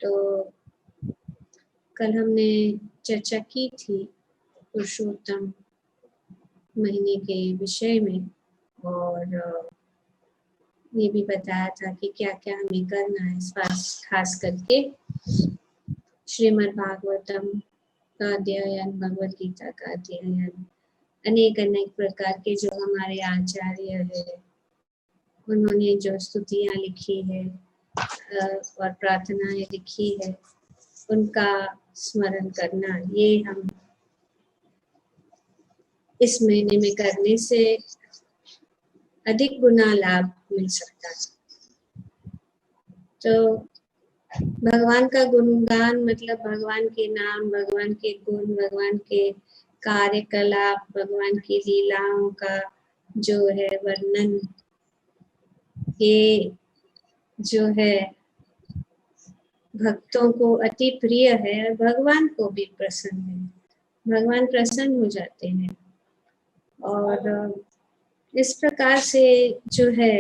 तो कल हमने चर्चा की थी पुरुषोत्तम महीने के विषय में, और ये भी बताया था कि क्या क्या हमें करना है, खास करके श्रीमद् भागवतम का अध्ययन, भगवद गीता का अध्ययन, अनेक अनेक प्रकार के जो हमारे आचार्य है उन्होंने जो स्तुतियाँ लिखी है और प्रार्थनाएं लिखी है उनका स्मरण करना, ये हम इस महीने में करने से अधिक गुना लाभ मिल सकता है। तो भगवान का गुणगान मतलब भगवान के नाम, भगवान के गुण, भगवान के कार्यकलाप, भगवान की लीलाओं का जो है वर्णन, ये जो है भक्तों को अति प्रिय है और भगवान को भी प्रसन्न है। भगवान प्रसन्न हो जाते हैं और इस प्रकार से जो है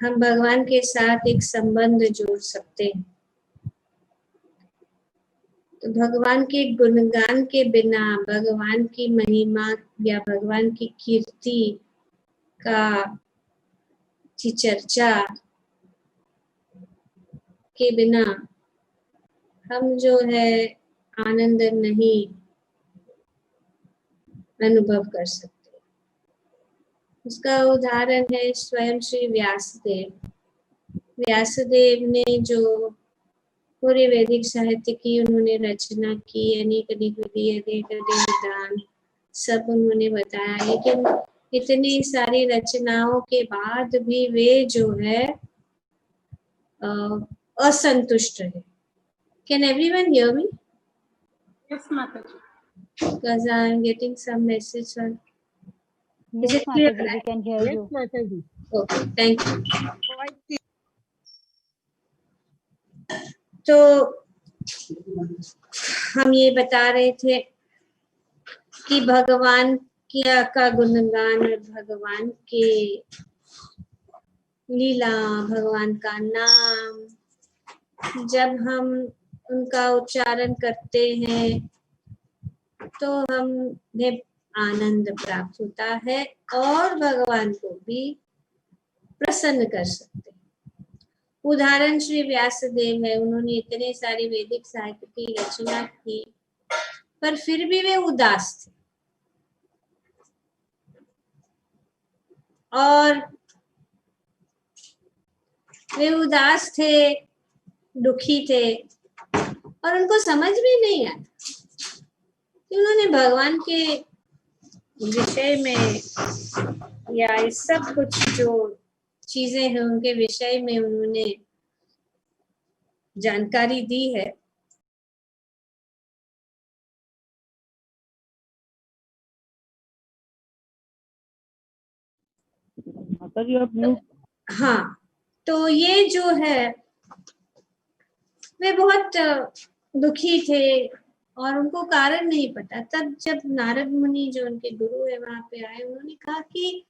हम भगवान के साथ एक संबंध जोड़ सकते हैं। तो भगवान के गुणगान के बिना, भगवान की महिमा या भगवान की कीर्ति की चर्चा के बिना हम जो है आनंद नहीं अनुभव कर सकते। उसका उदाहरण है स्वयं श्री व्यासदेव। व्यासदेव ने जो पूरे वैदिक साहित्य की उन्होंने रचना की, अनेक अनेक विधि, अनेक अनेक विधान सब उन्होंने बताया, लेकिन इतनी सारी रचनाओं के बाद भी वे जो है असंतुष्ट है। Can everyone hear me? Yes, Mataji. Because I am getting some message on. Yes, Mataji, we can hear you. Yes, Mataji. Okay, thank you. Quite clear. तो हम ये बता रहे थे कि भगवान का गुणगान और भगवान के लीला, भगवान का नाम, जब हम उनका उच्चारण करते हैं तो हमें आनंद प्राप्त होता है और भगवान को भी प्रसन्न कर सकते हैं। उदाहरण श्री व्यासदेव है, उन्होंने इतने सारे वैदिक साहित्य की रचना की पर फिर भी वे उदास थे और वे उदास थे, दुखी थे और उनको समझ भी नहीं आया कि उन्होंने भगवान के विषय में या इस सब कुछ जो चीजें हैं उनके विषय में उन्होंने जानकारी दी है। हाँ, तो ये जो है वे बहुत दुखी थे और उनको कारण नहीं पता। तब जब नारद मुनि जो उनके गुरु है वहां पे आए, उन्होंने कहा कि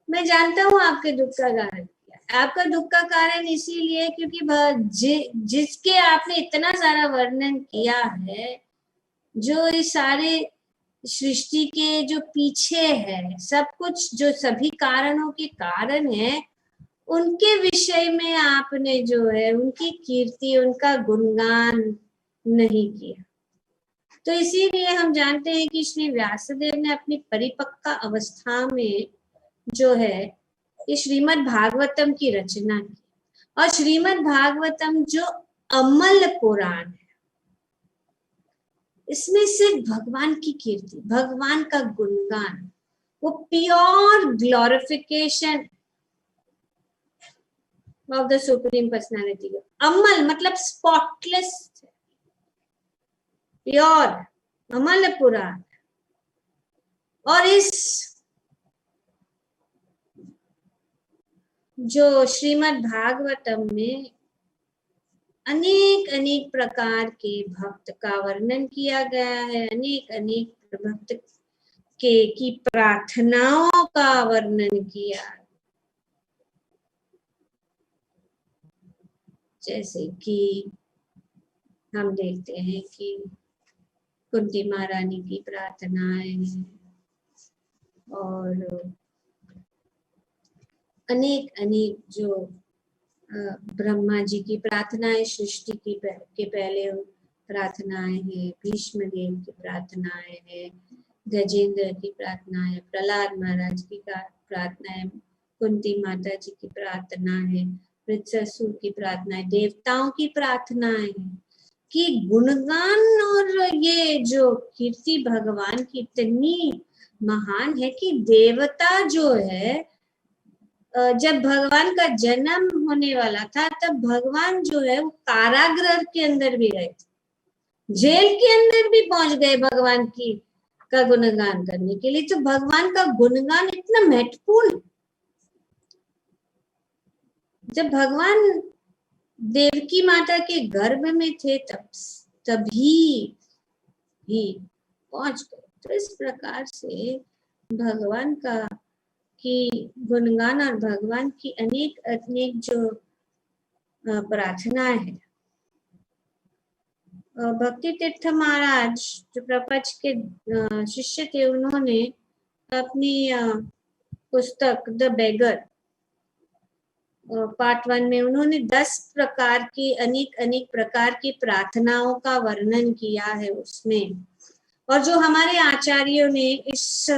मैं जानता हूँ आपके दुख का कारण क्या है। आपका दुख का कारण इसीलिए क्योंकि जिसके आपने इतना सारा वर्णन किया है, जो इस सारे सृष्टि के जो पीछे है, सब कुछ जो सभी कारणों के कारण है, उनके विषय में आपने जो है उनकी कीर्ति, उनका गुणगान नहीं किया। तो इसीलिए हम जानते हैं कि श्री व्यासदेव ने अपनी परिपक्व अवस्था में जो है ये श्रीमद् भागवतम की रचना की। और श्रीमद् भागवतम जो अमल पुराण है, इसमें सिर्फ भगवान की कीर्ति, भगवान का गुणगान, वो pure glorification of the supreme personality. अमल मतलब स्पॉटलेस, प्योर, अमल पुराण। और इस जो श्रीमद् भागवतम में अनेक अनेक प्रकार के भक्त का वर्णन किया गया है, अनेक अनेक भक्त की प्रार्थनाओं का वर्णन किया, जैसे कि हम देखते हैं कि कुंती महारानी की प्रार्थनाएं हैं और अनेक अनेक जो ब्रह्मा जी की प्रार्थनाएं, सृष्टि के पहले प्रार्थनाएं हैं, भीष्म देव की प्रार्थनाएं हैं, गजेंद्र की प्रार्थनाएं, प्रहलाद महाराज की प्रार्थनाएं, कुंती माता जी की प्रार्थना है, वृत्ससुर की प्रार्थनाएं, देवताओं की प्रार्थनाएं हैं कि गुणगान और ये जो कीर्ति भगवान की इतनी महान है कि देवता जो है, जब भगवान का जन्म होने वाला था तब भगवान जो है वो कारागृह के अंदर भी रहे थे, जेल के अंदर भी पहुंच गए भगवान की का गुणगान करने के लिए। तो भगवान का गुणगान इतना महत्वपूर्ण। जब भगवान देवकी माता के गर्भ में थे तभी भी पहुंच गए। तो इस प्रकार से भगवान का की गुणगान और भगवान की अनेक अनेक जो प्रार्थनाएं है। भक्ति तीर्थ महाराज जो प्रपंच के शिष्य थे, उन्होंने अपनी पुस्तक द बेगर पार्ट 1 में उन्होंने 10 प्रकार की अनेक प्रकार की प्रार्थनाओं का वर्णन किया है उसमें। और जो हमारे आचार्यों ने इस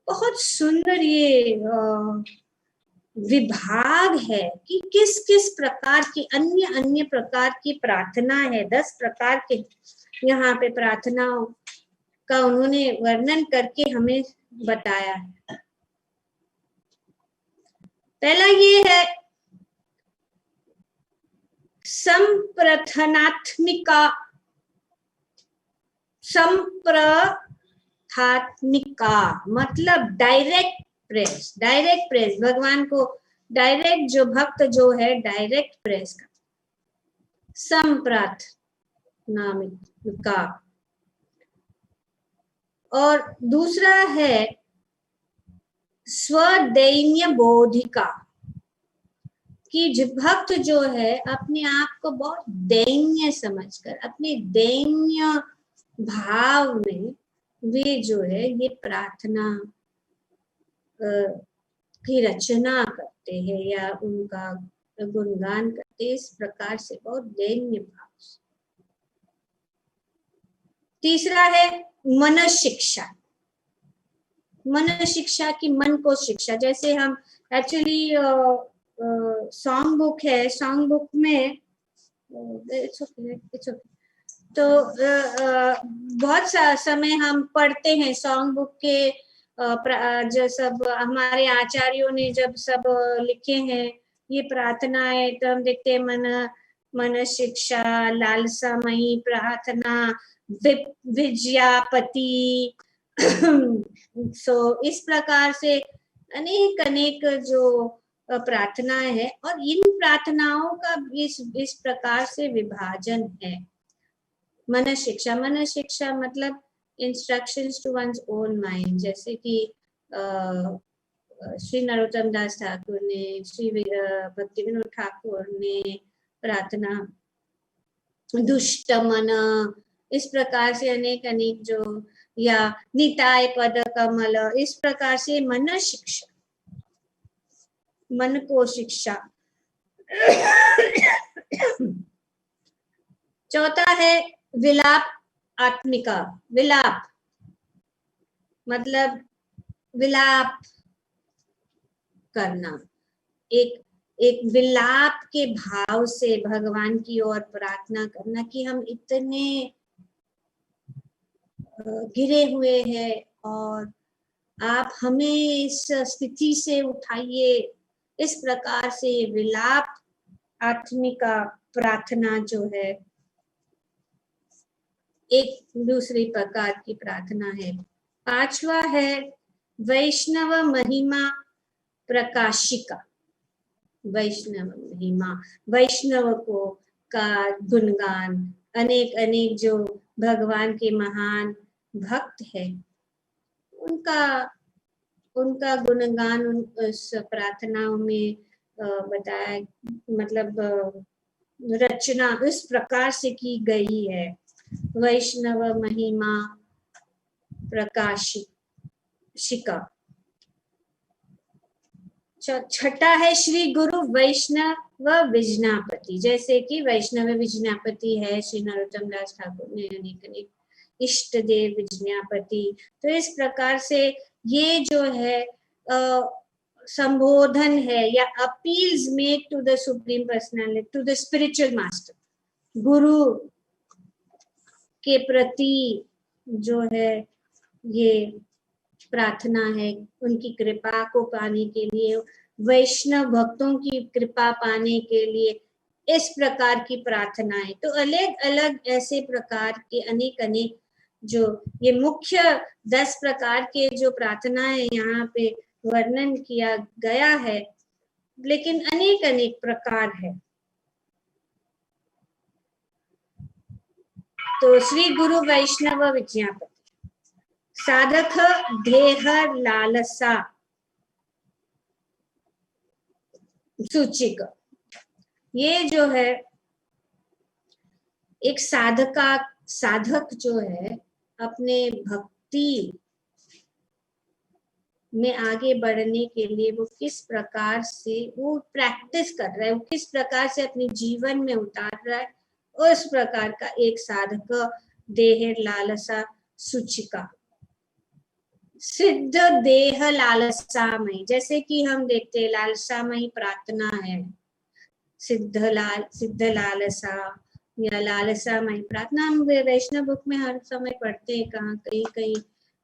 बहुत सुंदर ये विभाग है कि किस किस प्रकार की अन्य प्रकार की प्रार्थना है, 10 प्रकार के यहाँ पे प्रार्थनाओं का उन्होंने वर्णन करके हमें बताया है। पहला ये है संप्रथनात्मिका, मतलब डायरेक्ट प्रेस, भगवान को डायरेक्ट, जो भक्त जो है डायरेक्ट प्रेस का, संप्रार्थनामिका। और दूसरा है स्वदैन्य बोधिका, कि जो भक्त जो है अपने आप को बहुत दैन्य समझकर, अपने दैन्य भाव में वे जो है ये प्रार्थना की रचना करते हैं या उनका गुणगान करते हैं, इस प्रकार से बहुत दैन्य भाव से। तीसरा है मन शिक्षा, मन शिक्षा की मन को शिक्षा। जैसे हम एक्चुअली सॉन्ग बुक है, सॉन्ग बुक में it's okay. तो बहुत समय हम पढ़ते हैं सॉन्ग बुक के, जो सब हमारे आचार्यों ने जब सब लिखे हैं ये प्रार्थनाएं, तो हम देखते हैं मन शिक्षा, लालसामयी प्रार्थना, विजयापति सो इस प्रकार से अनेक जो प्रार्थनाएं हैं। और इन प्रार्थनाओं का इस प्रकार से विभाजन है। मन शिक्षा मतलब instructions to one's own mind, जैसे कि श्री नरोत्तम दास ठाकुर ने, श्री भक्ति विनोद ठाकुर ने प्रार्थना दुष्ट मन, इस प्रकार से अनेक जो, या निताय पद कमल, इस प्रकार से मन शिक्षा, मन को शिक्षा। चौथा है विलाप आत्मिका, विलाप मतलब विलाप करना, एक विलाप के भाव से भगवान की ओर प्रार्थना करना कि हम इतने गिरे हुए हैं और आप हमें इस स्थिति से उठाइए। इस प्रकार से विलाप आत्मिका प्रार्थना जो है एक दूसरी प्रकार की प्रार्थना है। पांचवा है वैष्णव महिमा प्रकाशिका, वैष्णव महिमा, वैष्णव को का गुणगान, अनेक जो भगवान के महान भक्त है उनका गुणगान उस प्रार्थनाओं में बताया, मतलब रचना इस प्रकार से की गई है। वैष्णव महिमा प्रकाशिका। छठा है श्री गुरु वैष्णव विजनापति। जैसे कि वैष्णव विजनापति है श्री नरोत्तम दास ठाकुर ने अनेक अनेक इष्ट देव विजनापति। तो इस प्रकार से ये जो है संबोधन है या appeals made to the supreme personality, to the spiritual master, गुरु के प्रति जो है ये प्रार्थना है, उनकी कृपा को पाने के लिए, वैष्णव भक्तों की कृपा पाने के लिए इस प्रकार की प्रार्थनाएं। तो अलग अलग ऐसे प्रकार के अनेक अनेक जो ये मुख्य 10 प्रकार के जो प्रार्थनाएं यहाँ पे वर्णन किया गया है, लेकिन अनेक अनेक प्रकार है। तो श्री गुरु वैष्णव विज्ञापति। साधक देह लालसा सूचिक। ये जो है एक साधक जो है अपने भक्ति में आगे बढ़ने के लिए वो किस प्रकार से वो प्रैक्टिस कर रहा है, वो किस प्रकार से अपने जीवन में उतार रहा है, उस प्रकार का एक साधक देह लालसा सूचिका। सिद्ध देह लालसामय। जैसे कि हम देखते हैं लालसामय प्रार्थना है, सिद्ध लालसा या लालसामय प्रार्थना हम वैष्णव बुक में हर समय पढ़ते हैं, कहाँ कहीं कहीं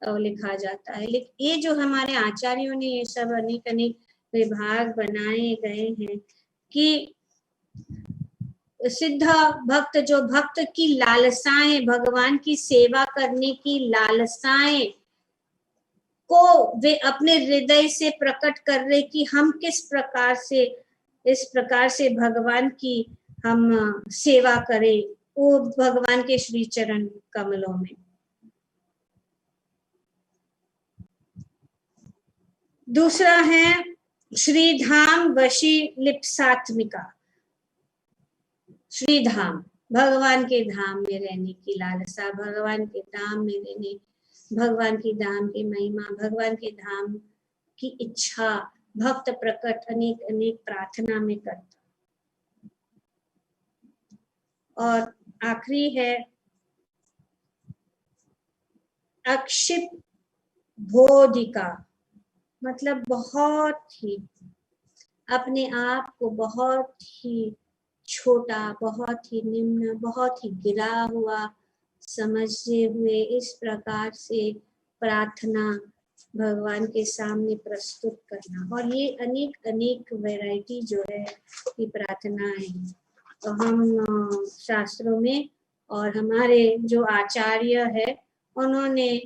लिखा जाता है। लेकिन ये जो हमारे आचार्यों ने ये सब अनेक अनेक विभाग बनाए गए हैं कि सिद्ध भक्त, जो भक्त की लालसाएं, भगवान की सेवा करने की लालसाएं को वे अपने हृदय से प्रकट कर रहे कि हम किस प्रकार से इस प्रकार से भगवान की हम सेवा करें, वो भगवान के श्री चरण कमलों में। दूसरा है श्रीधाम वशी लिप्सात्मिका। श्रीधाम, भगवान के धाम में रहने की लालसा, भगवान के धाम में रहने, भगवान की धाम की महिमा, भगवान के धाम की इच्छा भक्त प्रकट अनेक अनेक प्रार्थना में करता। और आखिरी है अक्षिप बोधिका, मतलब बहुत ही अपने आप को बहुत ही छोटा, बहुत ही निम्न, बहुत ही गिरा हुआ समझते हुए इस प्रकार से प्रार्थना भगवान के सामने प्रस्तुत करना। और ये अनेक अनेक वैरायटी जो है ये प्रार्थना है, तो हम शास्त्रों में और हमारे जो आचार्य है उन्होंने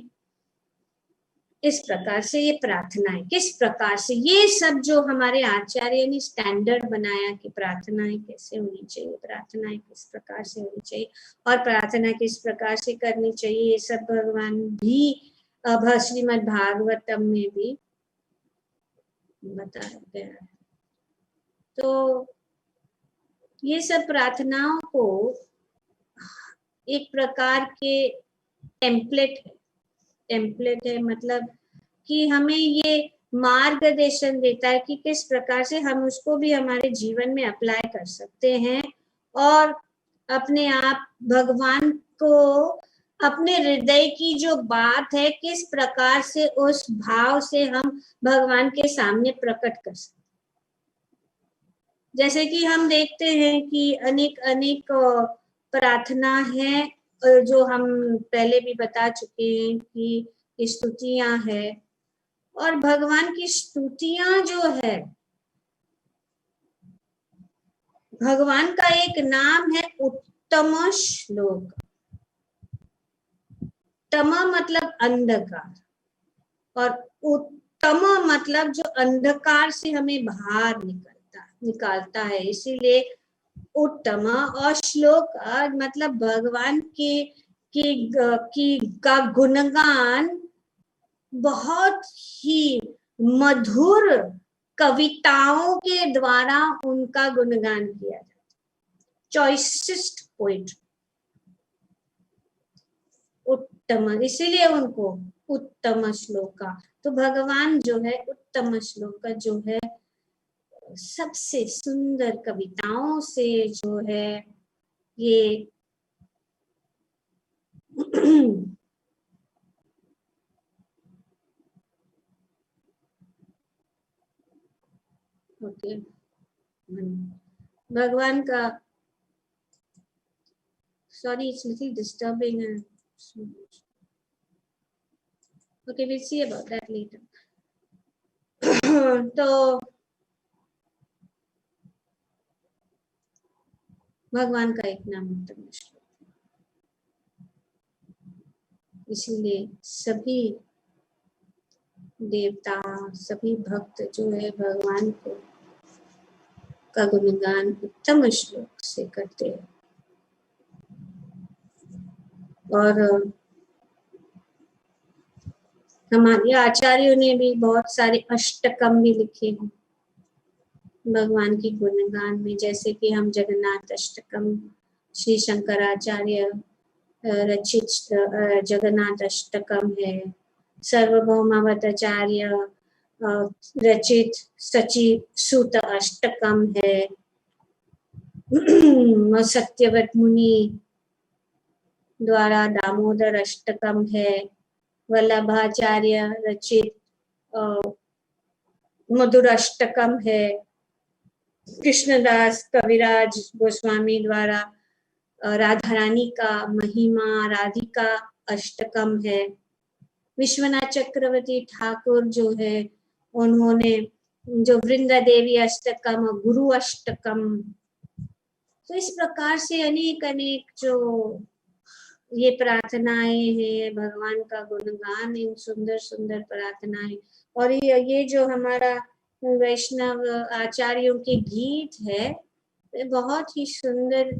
इस प्रकार से ये प्रार्थनाएं, किस प्रकार से ये सब जो हमारे आचार्य ने स्टैंडर्ड बनाया कि प्रार्थनाएं कैसे होनी चाहिए, प्रार्थनाएं किस प्रकार से होनी चाहिए और प्रार्थना किस प्रकार से करनी चाहिए, ये सब भगवान भी श्रीमद् भागवतम में भी बताया गया है। तो ये सब प्रार्थनाओं को एक प्रकार के टेम्पलेट है, मतलब कि हमें ये मार्गदर्शन देता है कि किस प्रकार से हम उसको भी हमारे जीवन में अप्लाई कर सकते हैं और अपने आप भगवान को अपने हृदय की जो बात है किस प्रकार से उस भाव से हम भगवान के सामने प्रकट कर सकते। जैसे कि हम देखते हैं कि अनेक अनेक प्रार्थना है जो हम पहले भी बता चुके हैं कि स्तुतियां है, और भगवान की स्तुतियां जो है, भगवान का एक नाम है उत्तम श्लोक। तम मतलब अंधकार और उत्तम मतलब जो अंधकार से हमें बाहर निकालता है, इसीलिए उत्तम। और श्लोक मतलब भगवान का गुणगान बहुत ही मधुर कविताओं के द्वारा उनका गुणगान किया जाता है। चॉइसेस्ट पोइट, उत्तम, इसीलिए उनको उत्तम श्लोका। तो भगवान जो है उत्तम श्लोका जो है सबसे सुंदर कविताओं से जो है ये ओके भगवान का, sorry it's little disturbing, okay we'll see about that later. तो भगवान का एक नाम उत्तम श्लोक, इसीलिए सभी देवता सभी भक्त जो है भगवान को का गुणगान उत्तम श्लोक से करते हैं। और हमारे आचार्यों ने भी बहुत सारे अष्टकम भी लिखे हैं भगवान की गुणगान में, जैसे कि हम जगन्नाथ अष्टकम श्री शंकराचार्य रचित जगन्नाथ अष्टकम है, सार्वभौमावताचार्य रचित सची सूत अष्टकम है, सत्यव्रत मुनि द्वारा दामोदर अष्टकम है, वल्लभाचार्य रचित मधुर अष्टकम है, कृष्णदास कविराज गोस्वामी द्वारा राधा रानी का महिमा राधिका अष्टकम है, विश्वनाथ चक्रवर्ती ठाकुर जो है उन्होंने जो वृंदा देवी अष्टकम, गुरु अष्टकम, तो इस प्रकार से अनेक अनेक जो ये प्रार्थनाएं हैं भगवान का गुणगान, इन सुंदर सुंदर प्रार्थनाएं। और ये जो हमारा वैष्णव आचार्यों के गीत है बहुत ही सुंदर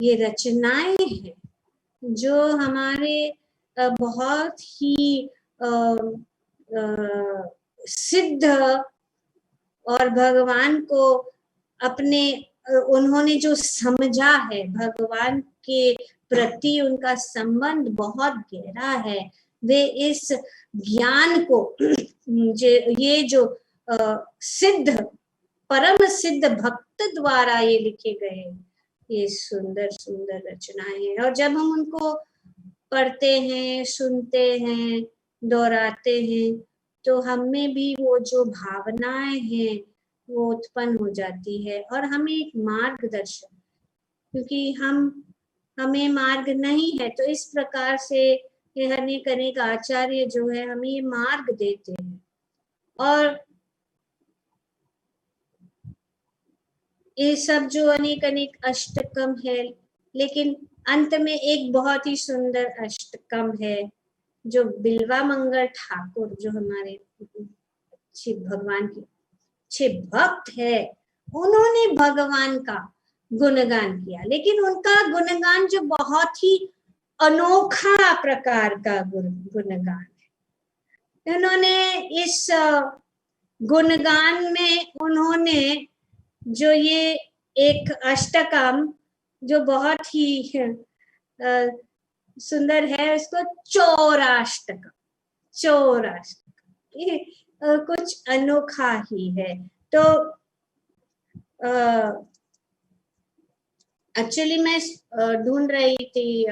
ये रचनाएं हैं जो हमारे बहुत ही सिद्ध और भगवान को अपने उन्होंने जो समझा है, भगवान के प्रति उनका संबंध बहुत गहरा है, वे इस ज्ञान को ये जो सिद्ध परम सिद्ध भक्त द्वारा ये लिखे गए ये सुंदर सुंदर रचनाएं हैं। और जब हम उनको पढ़ते हैं, सुनते हैं, दोहराते हैं तो हमें भी वो जो भावनाएं हैं वो उत्पन्न हो जाती है और हमें एक मार्गदर्शन, क्योंकि हमें मार्ग नहीं है तो इस प्रकार से ये अनेक अनेक आचार्य जो है हमें ये मार्ग देते हैं। और ये सब जो अनेक अनेक अष्टकम है, लेकिन अंत में एक बहुत ही सुंदर अष्टकम है जो बिल्वा मंगल ठाकुर जो हमारे शिव भगवान के अच्छे भक्त है, उन्होंने भगवान का गुणगान किया, लेकिन उनका गुणगान जो बहुत ही अनोखा प्रकार का गुणगान है। उन्होंने इस गुणगान में उन्होंने जो ये एक अष्टकम जो बहुत ही सुंदर है उसको चौराष्टकम, चौराष्टकम ये कुछ अनोखा ही है। तो एक्चुअली मैं ढूंढ रही थी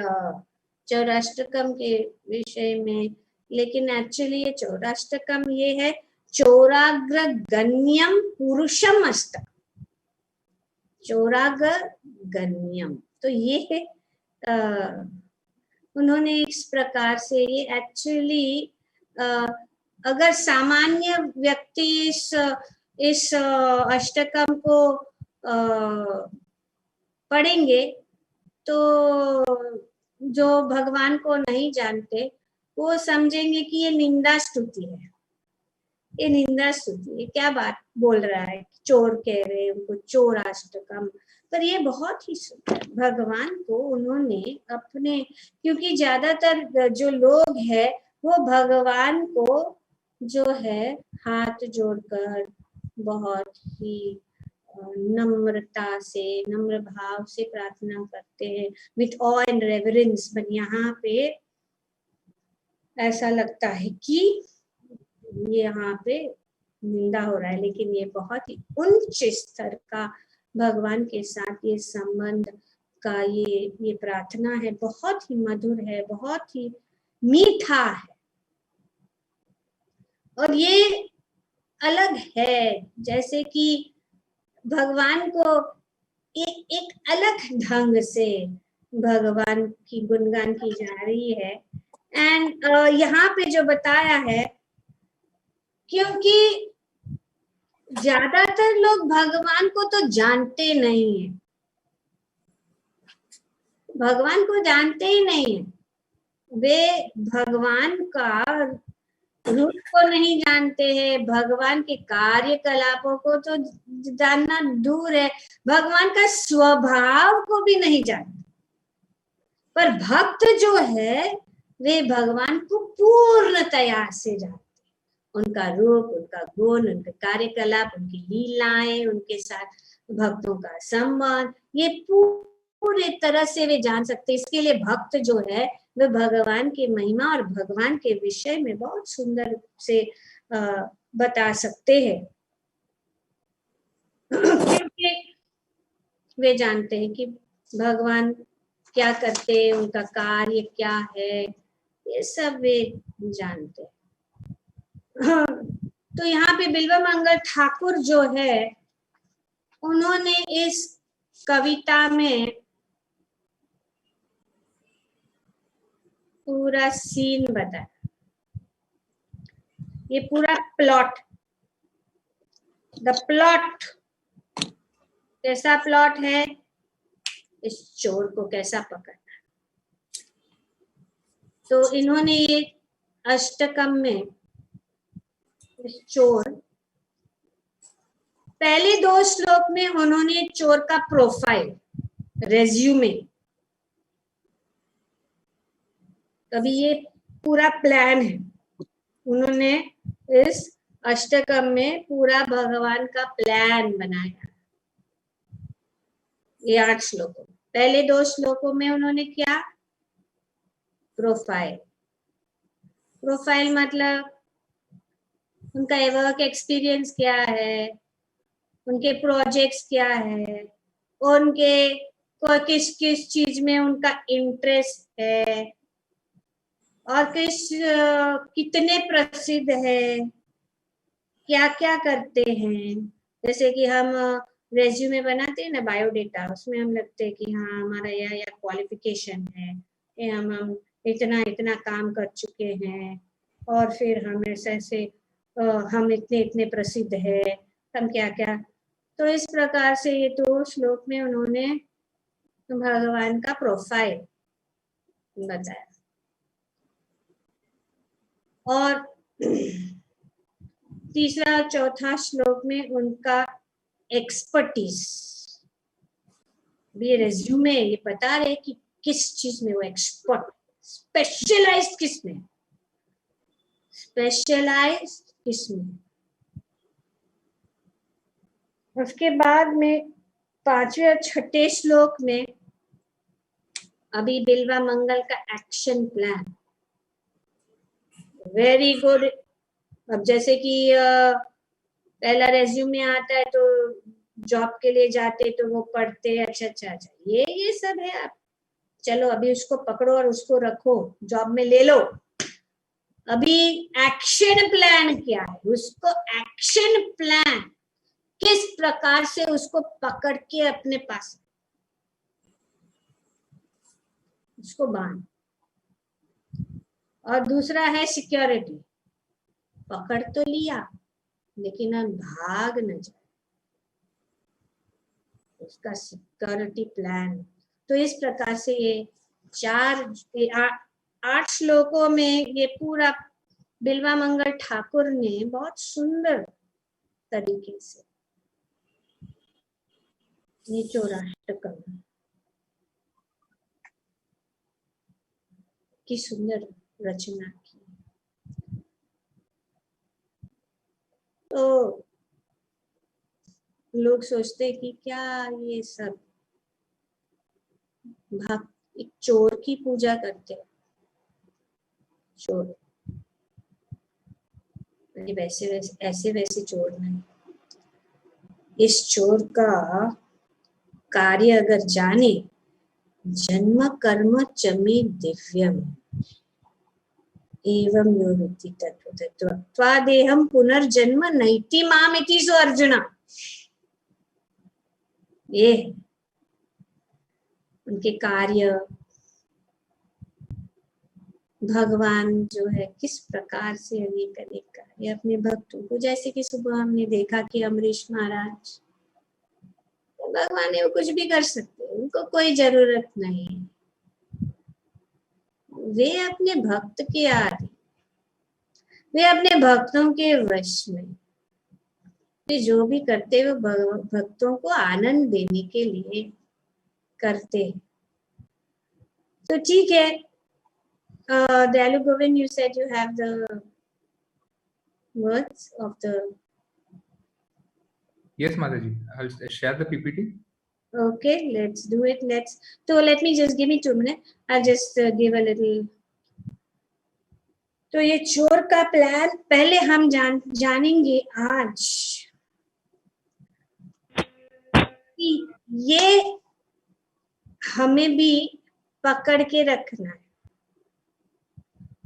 चौराष्टकम के विषय में, लेकिन एक्चुअली ये चौराष्टकम ये है चौराग्र गण्यम पुरुषम अष्टकम, चौराग्र गण्यम। तो ये उन्होंने इस प्रकार से ये एक्चुअली अगर सामान्य व्यक्ति इस अष्टकम को पढ़ेंगे तो जो भगवान को नहीं जानते वो समझेंगे कि ये निंदा स्तुति है, ये निंदा स्तुति है, क्या बात बोल रहा है, चोर कह रहे हैं उनको चौराष्टकम। पर ये बहुत ही भगवान को उन्होंने अपने, क्योंकि ज्यादातर जो लोग हैं वो भगवान को जो है हाथ जोड़कर बहुत ही नम्रता से, नम्र भाव से प्रार्थना करते हैं, with of and reverence. But यहाँ पे ऐसा लगता है कि ये यहाँ पे निंदा हो रहा है, लेकिन ये बहुत ही उच्च स्तर का भगवान के साथ ये संबंध का ये प्रार्थना है, बहुत ही मधुर है, बहुत ही मीठा है। और ये अलग है, जैसे कि भगवान को एक अलग ढंग से भगवान की गुणगान की जा रही है। एंड यहाँ पे जो बताया है, क्योंकि ज्यादातर लोग भगवान को तो जानते नहीं है, भगवान को जानते ही नहीं है, वे भगवान का रूप को नहीं जानते हैं, भगवान के कार्यकलापों को तो जानना दूर है, भगवान का स्वभाव को भी नहीं जानते। पर भक्त जो है वे भगवान को पूर्णतया से जानते, उनका रूप, उनका गुण, उनके कार्यकलाप, उनकी लीलाएं, उनके साथ भक्तों का संबंध, ये पूरे तरह से वे जान सकते। इसके लिए भक्त जो है वे भगवान की महिमा और भगवान के विषय में बहुत सुंदर से बता सकते हैं, क्योंकि वे जानते हैं कि भगवान क्या करते हैं, उनका कार्य क्या है, ये सब वे जानते हैं। तो यहाँ पे बिल्वामंगल ठाकुर जो है, उन्होंने इस कविता में पूरा सीन बताया, ये पूरा प्लॉट, द प्लॉट कैसा प्लॉट है, इस चोर को कैसा पकड़ना। तो इन्होंने ये अष्टकम में इस चोर, पहले 2 श्लोक में उन्होंने चोर का प्रोफाइल, रेज्यूमे, अभी ये पूरा प्लान है, उन्होंने इस अष्टकम में पूरा भगवान का प्लान बनाया। ये 8 श्लोकों, पहले 2 श्लोकों में उन्होंने क्या, प्रोफाइल, प्रोफाइल मतलब उनका वर्क एक्सपीरियंस क्या है, उनके प्रोजेक्ट्स क्या है, उनके किस किस चीज में उनका इंटरेस्ट है, और कितने प्रसिद्ध है, क्या क्या करते हैं। जैसे कि हम रेज्यूमे बनाते हैं ना, बायोडेटा, उसमें हम लगते हैं कि हाँ हमारा यह क्वालिफिकेशन है, ये हम इतना इतना काम कर चुके हैं, और फिर हम ऐसे हम इतने इतने प्रसिद्ध है, हम क्या क्या। तो इस प्रकार से ये 2 श्लोक में उन्होंने भगवान का प्रोफाइल बताया। और तीसरा और चौथा श्लोक में उनका एक्सपर्टीज, ये रेज्यूमे ये बता रहे कि किस चीज में वो एक्सपर्ट, स्पेशलाइज्ड किस में, स्पेशलाइज्ड किस में। उसके बाद में 5वें और 6ठे श्लोक में अभी बिल्वामंगल का एक्शन प्लान, वेरी गुड। अब जैसे कि पहला रेज्यूमे आता है तो जॉब के लिए जाते तो वो पढ़ते, अच्छा अच्छा अच्छा ये सब है, आप चलो अभी उसको पकड़ो और उसको रखो, जॉब में ले लो। अभी एक्शन प्लान क्या है, उसको एक्शन प्लान किस प्रकार से उसको पकड़ के अपने पास उसको बांध। और दूसरा है सिक्योरिटी, पकड़ तो लिया लेकिन हम भाग न जाए, उसका सिक्योरिटी प्लान। तो इस प्रकार से ये 8 श्लोकों में ये पूरा बिल्वामंगल ठाकुर ने बहुत सुंदर तरीके से ये चौराष्टकम की सुंदर रचना की। तो लोग सोचते हैं कि क्या ये सब भक्त एक चोर की पूजा करते हैं। चोर वैसे ऐसे वैसे चोर नहीं। इस चोर का कार्य अगर जाने, जन्म कर्म चमे दिव्यम एवं यो विद्धि तत्त्वतत्त्वादेहं पुनर्जन्म नैति मामिति सो अर्जुना। ये उनके कार्य, भगवान जो है किस प्रकार से अनेक अनेक कार्य अपने भक्तों को, जैसे कि सुबह हमने देखा कि अमरीश महाराज, भगवान है वो कुछ भी कर सकते, उनको कोई जरूरत नहीं, वे अपने भक्त के आदि, वे अपने भक्तों के वश में, वे जो भी करते वो भक्तों को आनंद देने के लिए करते। तो ठीक है, Dalu Govind, you said you have the words of the. Yes, Mataji. I'll share the PPT. Okay, let's do it. So let me just give me 2 minutes. I'll just give a little. तो ये चोर का plan पहले हम जानेंगे आज कि ये हमें भी पकड़ के रखना है,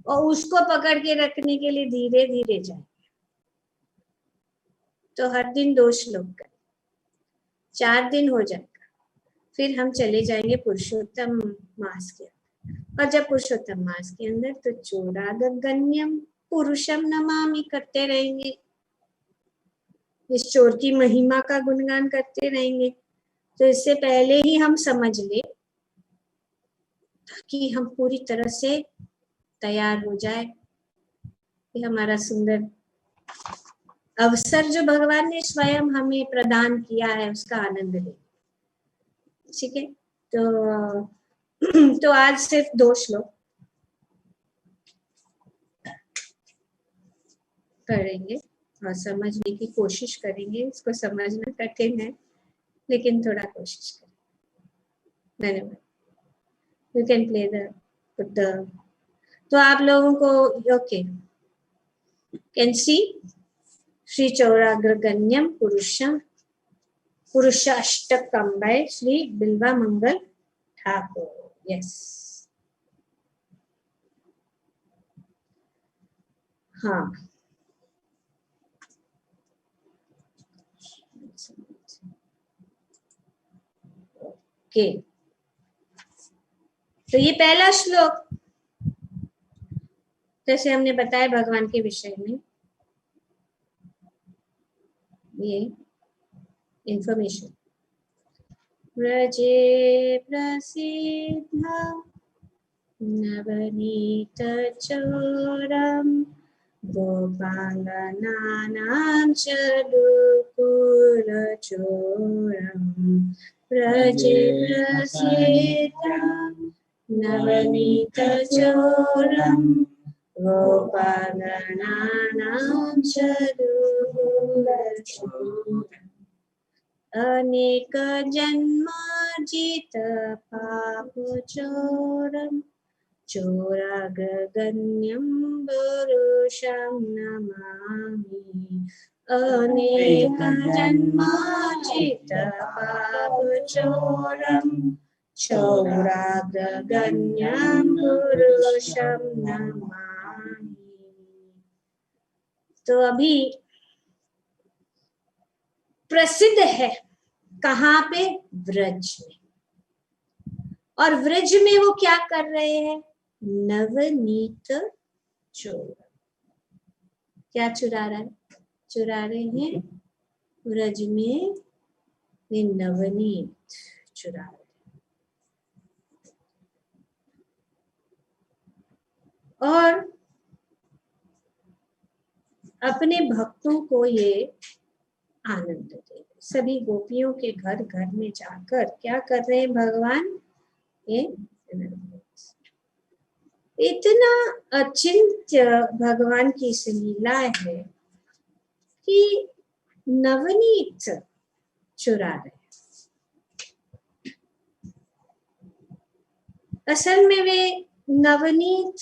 और उसको पकड़ के रखने के लिए धीरे धीरे जाएंगे। तो हर दिन 2 श्लोक करें, 4 दिन हो जाएगा, फिर हम चले जाएंगे पुरुषोत्तम मास के अंदर। और जब पुरुषोत्तम मास के अंदर तो चोरागण्यम पुरुषम नमामि करते रहेंगे, इस चोर की महिमा का गुणगान करते रहेंगे। तो इससे पहले ही हम समझ ले ताकि हम पूरी तरह से तैयार हो जाए, ये हमारा सुंदर अवसर जो भगवान ने स्वयं हमें प्रदान किया है उसका आनंद ले। ठीक है, तो आज सिर्फ 2 श्लोक करेंगे और समझने की कोशिश करेंगे। इसको समझना कठिन है लेकिन थोड़ा कोशिश करें। धन्यवाद। यू कैन प्ले द तो आप लोगों को ओके कैन सी श्री चौराग्रगण्यम पुरुष अष्टकम बाय श्री बिल्वा मंगल ठाकुर। यस, हाँ, ओके। तो ये पहला श्लोक जैसे हमने बताया भगवान के विषय में ये इंफॉर्मेशन। व्रजे प्रसिद्धा नवनीत चोरम गोपांगनानां च दुकुल चोरम। व्रजे प्रसिद्धा नवनीत चोरम गोपांगनानां च दुकुल चोरम। अनेक जन्मार्जित पाप चोरम चोरागण्यं पुरुषं नमामि। अनेक जन्मार्जित पाप चोरम चोरागण्यं पुरुषं नमामि। तो अभी प्रसिद्ध है कहाँ पे? व्रज में। और व्रज में वो क्या कर रहे हैं? नवनीत चोर। क्या चुरा रहा है? चुरा रहे हैं व्रज में वे नवनीत चुरा रहे हैं। और अपने भक्तों को ये आनंद दे। सभी गोपियों के घर घर में जाकर क्या कर रहे हैं भगवान? ये इतना अचिंत्य भगवान की लीला है कि नवनीत चुरा रहे। असल में वे नवनीत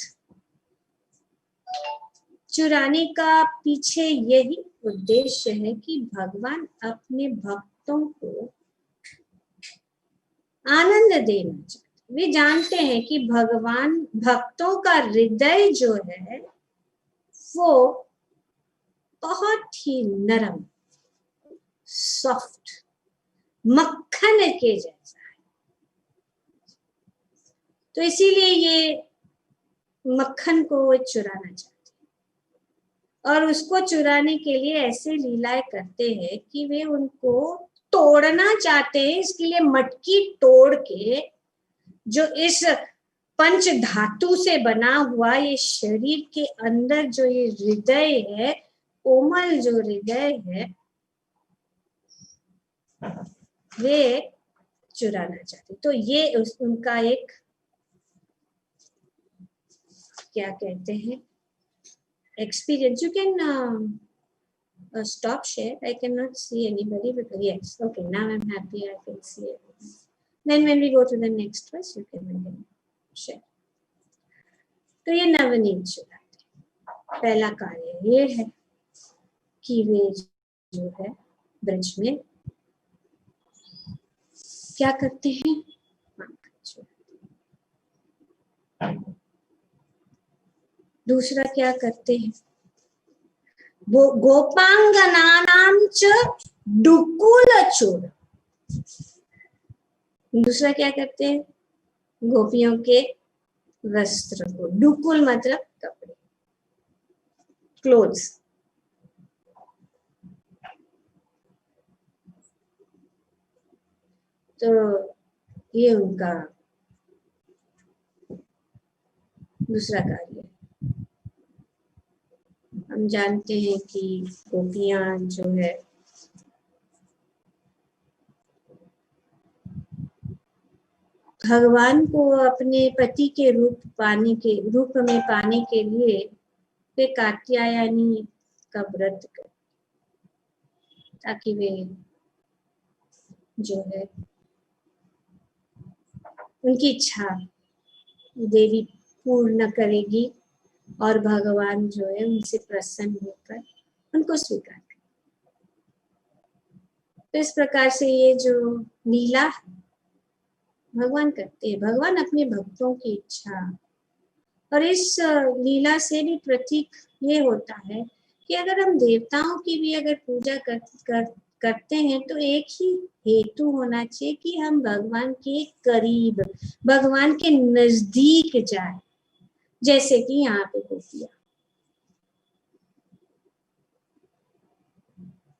चुराने का पीछे यही उद्देश्य है कि भगवान अपने भक्तों को आनंद देना चाहते। वे जानते हैं कि भगवान भक्तों का हृदय जो है वो बहुत ही नरम, सॉफ्ट, मक्खन के जैसा है। तो इसीलिए ये मक्खन को वो चुराना चाहते हैं और उसको चुराने के लिए ऐसे लीलाएं करते हैं कि वे उनको तोड़ना चाहते हैं। इसके लिए मटकी तोड़ के जो इस पंच धातु से बना हुआ ये शरीर के अंदर जो ये हृदय है, कोमल जो हृदय है, वे चुराना चाहते। तो ये उनका एक क्या कहते हैं experience. You can stop share. I cannot see anybody because yes, okay, now I'm happy. I can see it. Then when we go to the next verse, you can again share. तो ये नवनीत चुराते, पहला कार्य ये है कि वे जो है ब्रज में क्या करते हैं, दूसरा क्या करते हैं, गोपांगनानां च डुकुलचूर। दूसरा क्या करते हैं, गोपियों के वस्त्र को, डुकुल मतलब कपड़े, क्लोथ्स। तो ये उनका दूसरा कार्य है। हम जानते हैं कि गोपियां जो है भगवान को अपने पति के रूप में पाने के लिए वे कात्यायनी का व्रत कर, ताकि वे जो है उनकी इच्छा देवी पूर्ण करेगी और भगवान जो है उनसे प्रसन्न होकर उनको स्वीकार करें। तो इस प्रकार से ये जो लीला भगवान करते हैं, भगवान अपने भक्तों की इच्छा, और इस लीला से भी प्रतीक ये होता है कि अगर हम देवताओं की भी अगर पूजा करते हैं तो एक ही हेतु होना चाहिए कि हम भगवान के करीब, भगवान के नजदीक जाए। जैसे कि यहाँ पे गोपियां,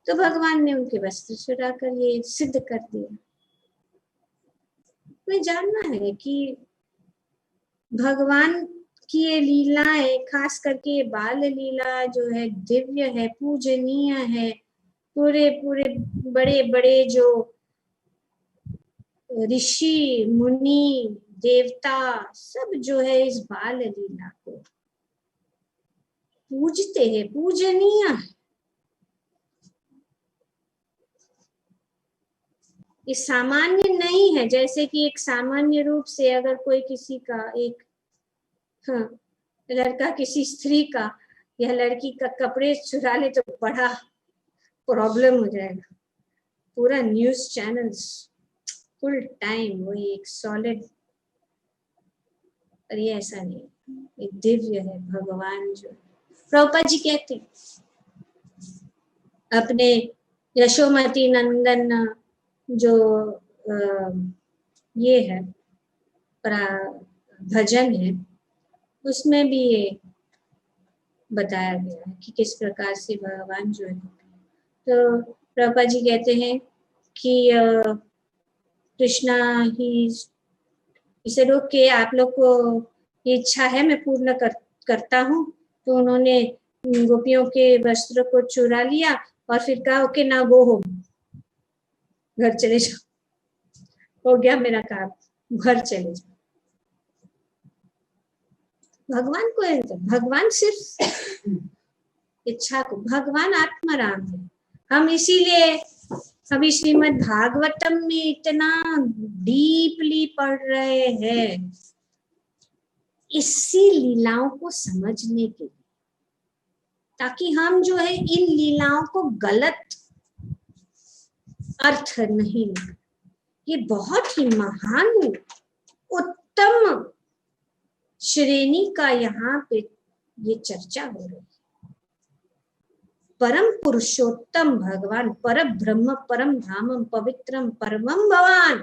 तो भगवान ने उनके वस्त्र चुरा कर ये सिद्ध कर दिया। हमें जानना है कि भगवान की ये लीलाएं, खास करके बाल लीला जो है दिव्य है, पूजनीय है। पूरे बड़े बड़े जो ऋषि मुनि देवता सब जो है इस बाल लीला को पूजते हैं, पूजनीय है। ये सामान्य नहीं है, जैसे कि एक सामान्य रूप से अगर कोई किसी का एक लड़का किसी स्त्री का या लड़की का कपड़े चुरा ले तो बड़ा प्रॉब्लम हो जाएगा। पूरा न्यूज चैनल्स फुल टाइम वही एक सॉलिड, पर ये ऐसा नहीं, एक दिव्य है भगवान। जो प्रभुपाद जी कहते हैं अपने यशोमती नंदन जो ये है भजन है, उसमें भी ये बताया गया है कि किस प्रकार से भगवान जो है। तो प्रभुपाद जी कहते हैं कि कृष्णा ही इसे रोक के आप लोग को ये इच्छा है मैं पूर्ण करता हूँ। तो उन्होंने गोपियों के वस्त्र को चुरा लिया और फिर कहा ओके ना गो होम, घर चले जाओ, हो गया मेरा काम, घर चले जाओ। भगवान को, भगवान सिर्फ इच्छा को, भगवान आत्माराम है। हम इसीलिए अभी श्रीमद् भागवतम में इतना डीपली पढ़ रहे हैं इसी लीलाओं को समझने के लिए, ताकि हम जो है इन लीलाओं को गलत अर्थ नहीं लें। ये बहुत ही महान उत्तम श्रेणी का यहाँ पे ये चर्चा हो रही है। परम पुरुषोत्तम भगवान, पर ब्रह्म, परम धामम, पवित्रम, परमम भवान,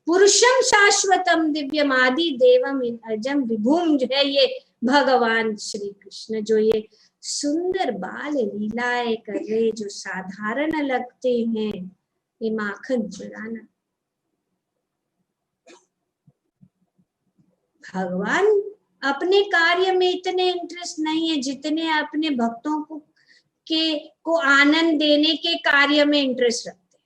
पुरुषम शाश्वतम, दिव्यम, आदि देवम, अजम विभूम, जो है ये भगवान श्री कृष्ण, जो ये सुंदर बाल लीलाएं कर रहे, जो साधारण लगते हैं, ये माखन चुराना। भगवान अपने कार्य में इतने इंटरेस्ट नहीं है जितने अपने भक्तों को आनंद देने के कार्य में इंटरेस्ट रखते हैं।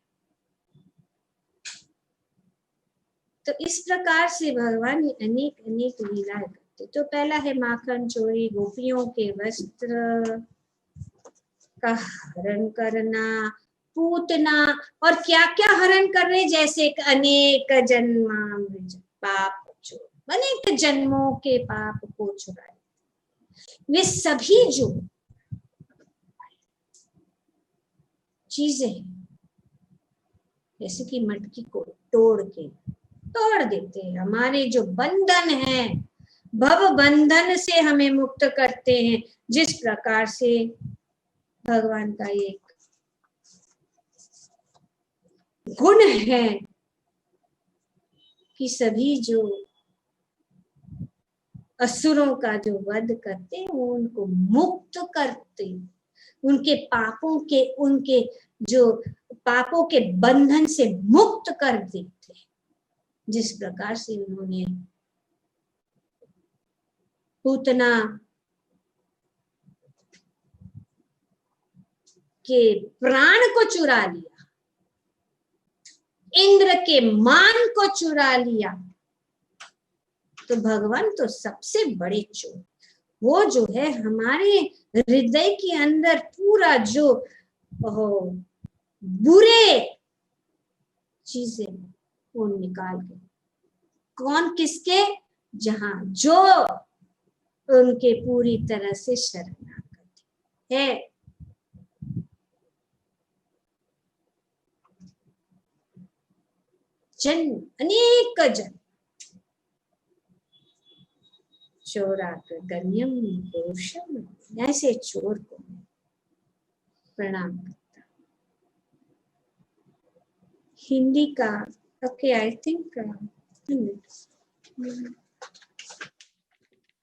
तो इस प्रकार से भगवान अनेक अनेक लीलाएं करते। तो पहला है माखन चोरी, गोपियों के वस्त्र का हरण करना, पूतना, और क्या क्या हरण कर रहे, जैसे अनेक जन्मामृत पाप, अनेक जन्मों के पाप को चुराए। वे सभी जो चीजें हैं, जैसे कि मटकी को तोड़ देते हैं, हमारे जो बंधन है, भव बंधन से हमें मुक्त करते हैं। जिस प्रकार से भगवान का एक गुण है कि सभी जो असुरों का जो वध करते हैं, वो उनको मुक्त करते, उनके पापों के बंधन से मुक्त कर देते। जिस प्रकार से उन्होंने पूतना के प्राण को चुरा लिया, इंद्र के मान को चुरा लिया, तो भगवान तो सबसे बड़े चोर। वो जो है हमारे हृदय के अंदर पूरा जो बुरे चीजें वो निकाल के, कौन किसके, जहां जो उनके पूरी तरह से शरणागत है। जन्म, अनेक जन्म, चोरागण्यम पुरुषम, ऐसे चोर को प्रणाम करता। हिंदी का okay, I think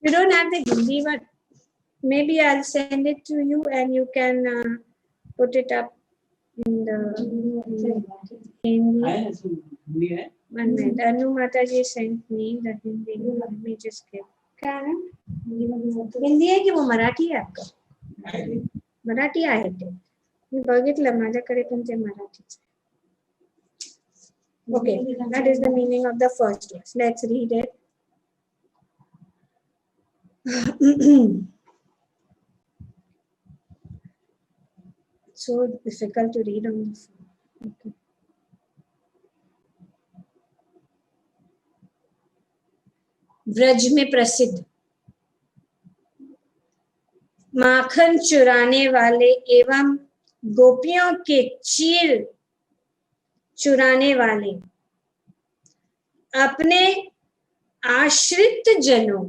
you don't have the Hindi one. Maybe I'll send it to you and you can put it up in the Hindi. One minute. Anu Mataji sent me the Hindi. Let me just get. क्या है? हिंदी है कि वो मराठी आहे आपका? मराठी आहे ते. मी बघितलं माझ्याकडे पण ते मराठीच. Okay, that is the meaning of the first verse. Let's read it. So difficult to read on the phone. Okay. Braj में प्रसिद्ध माखन चुराने वाले एवं गोपियों के चीर चुराने वाले अपने आश्रित जनों,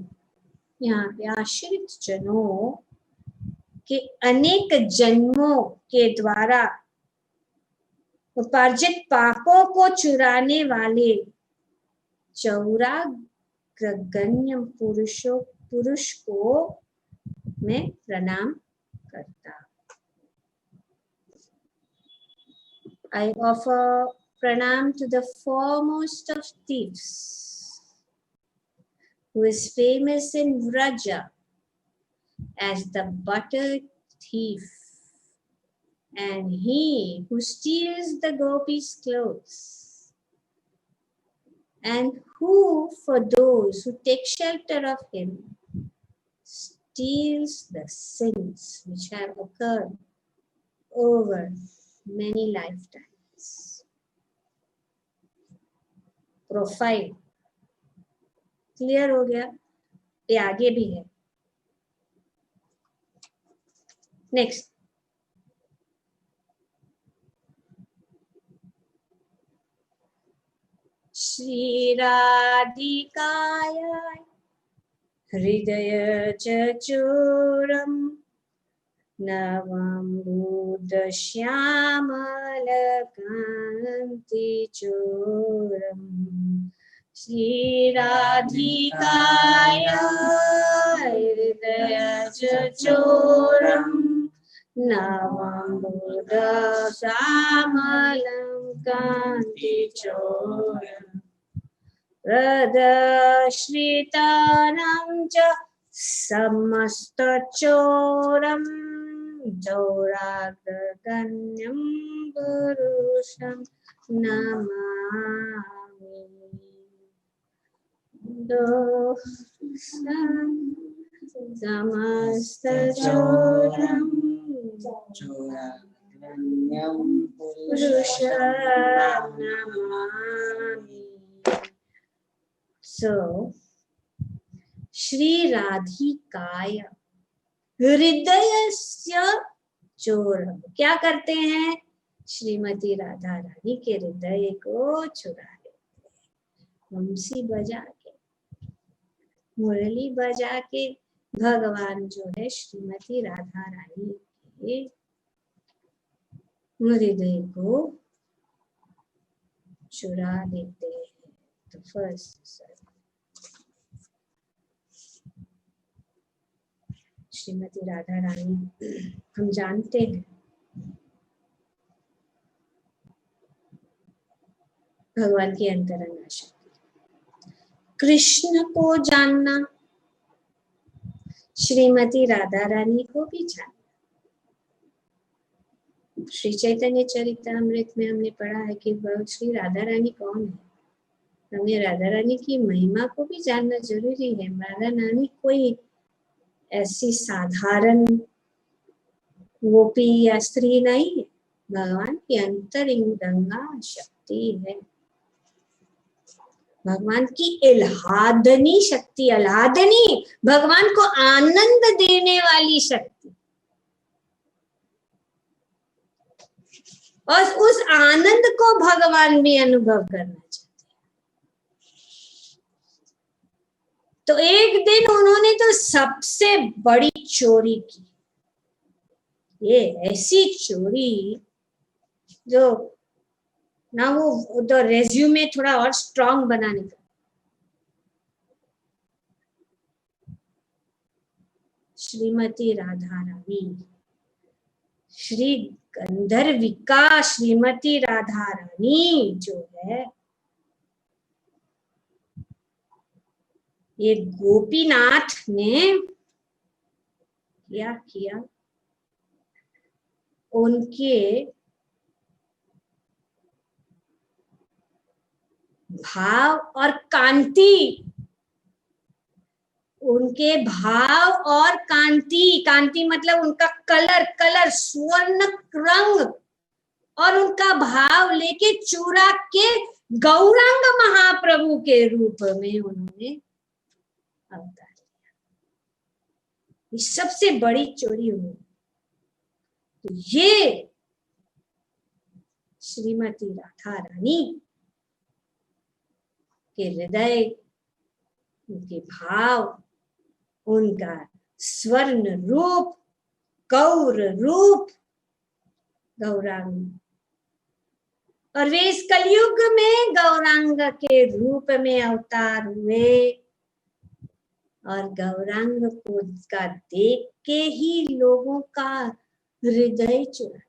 यहाँ पे आश्रित जनों के अनेक जन्मों के द्वारा उपार्जित पापों को चुराने वाले चौरागण्य पुरुष को मैं प्रणाम करता। I offer pranam to the foremost of thieves, who is famous in Vraja as the butter thief, and he who steals the gopis' clothes, and who, for those who take shelter of him, steals the sins which have occurred over many lifetimes. Profile clear हो गया? ये आगे भी है. Next, Shri राधिकाय हृदय चूरम नवम्बुदश्यामलकान्ति चूरम. श्री राधिकाय हृदय चूरम नवम्बुदश्यामलकान्ति चूरम. प्रदश्रितानां च समस्तचोरं चौराग्रगण्यं पुरुषं नमामि. समस्तचोरं पुरुषं नमामि. So, श्री राधिकाय हृदयस्य चोरम, क्या करते हैं? श्रीमती राधा रानी के हृदय को चुरा लेते हैं. बंसी बजा के, मुरली बजा के भगवान जो है श्रीमती राधा रानी के हृदय को चुरा लेते हैं. तो फर्स्ट श्रीमती राधा रानी, हम जानते हैं भगवान की अंतरंग शक्ति. कृष्ण को जानना, श्रीमती राधा रानी को भी जानना. श्री चैतन्य चरितामृत में हमने पढ़ा है कि श्री राधा रानी कौन है. हमें राधा रानी की महिमा को भी जानना जरूरी है. राधा रानी कोई ऐसी साधारण गोपी या स्त्री नहीं है, भगवान की अंतरंगा शक्ति है. भगवान की इल्हादनी शक्ति, इल्हादनी भगवान को आनंद देने वाली शक्ति. और उस आनंद को भगवान भी अनुभव करना चाहते हैं. तो एक दिन उन्होंने तो सबसे बड़ी चोरी की. ये ऐसी चोरी जो ना वो तो रेज्यूमे थोड़ा और स्ट्रांग बनाने का. श्रीमती राधा रानी, श्री गंधर्विका श्रीमती राधा रानी जो है, ये गोपीनाथ ने क्या किया? उनके भाव और कांति, उनके भाव और कांति, कांति मतलब उनका कलर स्वर्ण रंग, और उनका भाव लेके चूरा के गौरांग महाप्रभु के रूप में उन्होंने अवतार लिया. ये सबसे बड़ी चोरी हुई. तो ये श्रीमती राधा रानी के हृदय, उनके भाव, उनका स्वर्ण रूप, गौर रूप, गौरांग, और वे इस कलयुग में गौरांग के रूप में अवतार हुए. और गौरांग को का देख के ही लोगों का हृदय चुरा.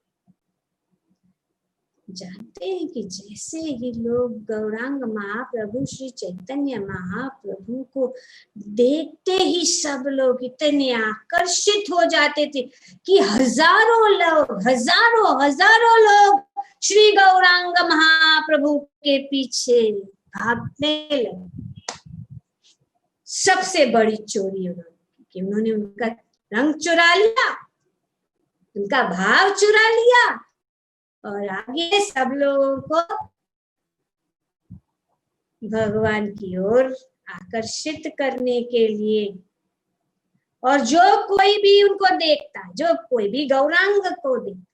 जानते हैं कि जैसे ही लोग गौरांग महाप्रभु श्री चैतन्य महाप्रभु को देखते ही सब लोग इतने आकर्षित हो जाते थे कि हजारों लोग श्री गौरांग महाप्रभु के पीछे भागने लगे. सबसे बड़ी चोरी उन्होंने की कि उन्होंने उनका रंग चुरा लिया. उनका भाव चुरा लिया और आगे सब लोगों को भगवान की ओर आकर्षित करने के लिए। और जो कोई भी उनको देखता है, जो कोई भी गौरांग को देखता,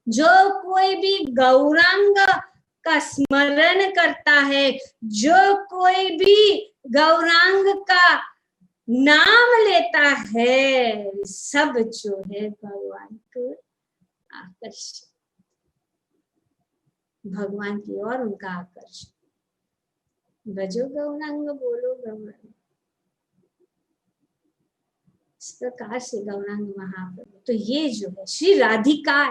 जो कोई भी गौरांग का स्मरण करता है, जो कोई भी गौरांग का नाम लेता है, सब जो है भगवान को आकर्षित, भगवान की ओर उनका आकर्षण। भजो गौरांग बोलो गौरांग, इस प्रकार से गौरांग महाप्रभु। तो ये जो है श्री राधिका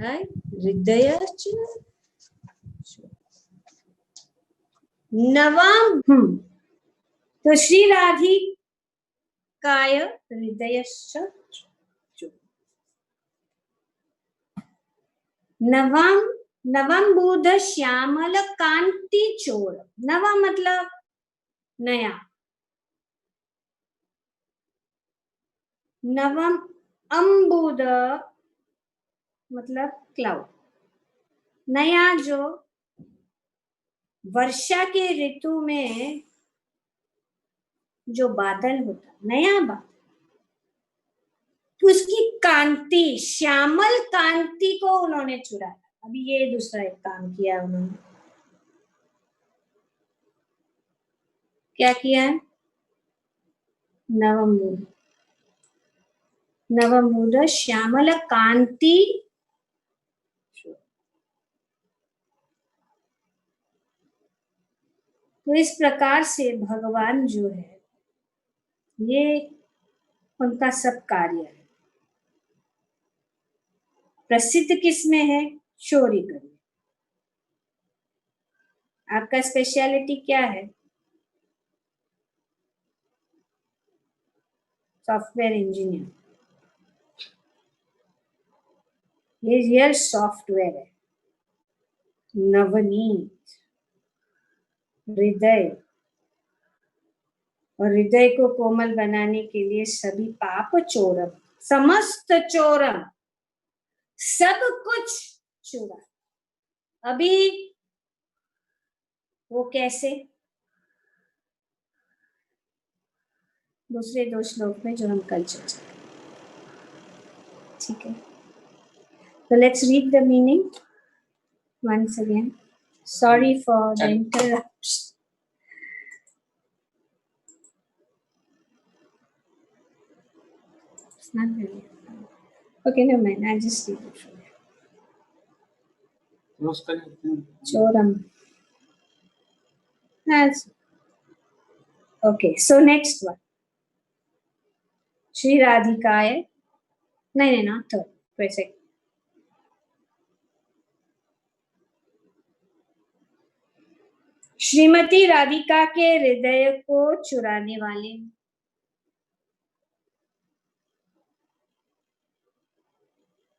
है, हृदय नवम। तो श्री राधिकाय हृदय नवम, नवम बुध श्यामल कांति चोर। नवम मतलब नया, नवम अम्बुद मतलब क्लाउड, नया जो वर्षा के ऋतु में जो बादल होता, नया बादल, तो उसकी कांति, श्यामल कांति को उन्होंने चुराया। अभी ये दूसरा एक काम किया उन्होंने, क्या किया है? नवम बुध श्यामल कांति। तो इस प्रकार से भगवान जो है, ये उनका सब कार्य है। प्रसिद्ध किसमें है? चोरी करने। आपका स्पेशलिटी क्या है? Software engineer. ये रियल सॉफ्टवेयर है। नवनीत हृदय, और हृदय को कोमल बनाने के लिए सभी पाप चोरम, समस्त चोरम, सब कुछ चुरा। अभी वो कैसे? दूसरे दो श्लोक में जो हम कल चर्चा, ठीक है। So let's read the meaning once again. Sorry for the interruption. It's not really. Okay, never mind. I'll just read it from here. Choram. That's okay. So next one. Shri Radhikaya. No, not third. Wait a second. Shrimati Radhika के हृदय को चुराने वाले,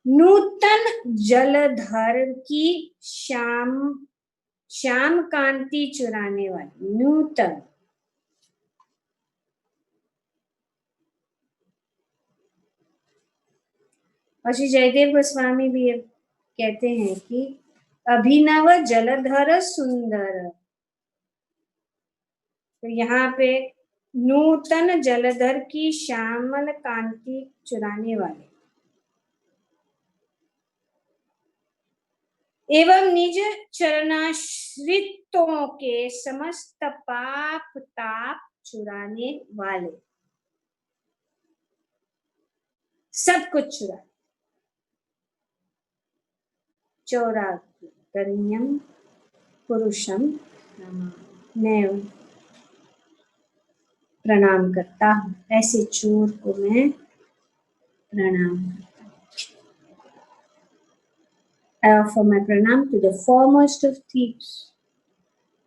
नूतन जलधर की श्याम कांति चुराने वाले, नूतन। और श्री जयदेव गोस्वामी भी कहते हैं कि अभिनव जलधर सुंदर। तो यहाँ पे नूतन जलधर की श्यामल कांति चुराने वाले, एवं निज चरणाश्रितों के समस्त पाप ताप चुराने वाले, सब कुछ चुरा। चौरागण्यम पुरुषम मैं प्रणाम करता हूँ, ऐसे चोर को मैं प्रणाम करता हूँ। I offer my pranam to the foremost of thieves,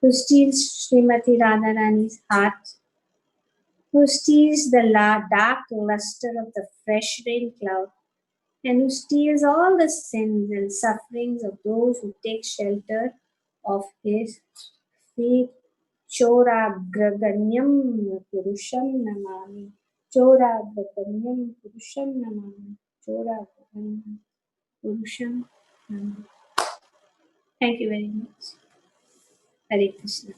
who steals Srimati Radharani's heart, who steals the dark luster of the fresh rain cloud, and who steals all the sins and sufferings of those who take shelter of his feet. Choragraganyam Purusham Namami. चोरागतन्यं पुरुषं नमामि, चोरागतन्यं पुरुषं Namami. Thank you very much. Hare Krishna.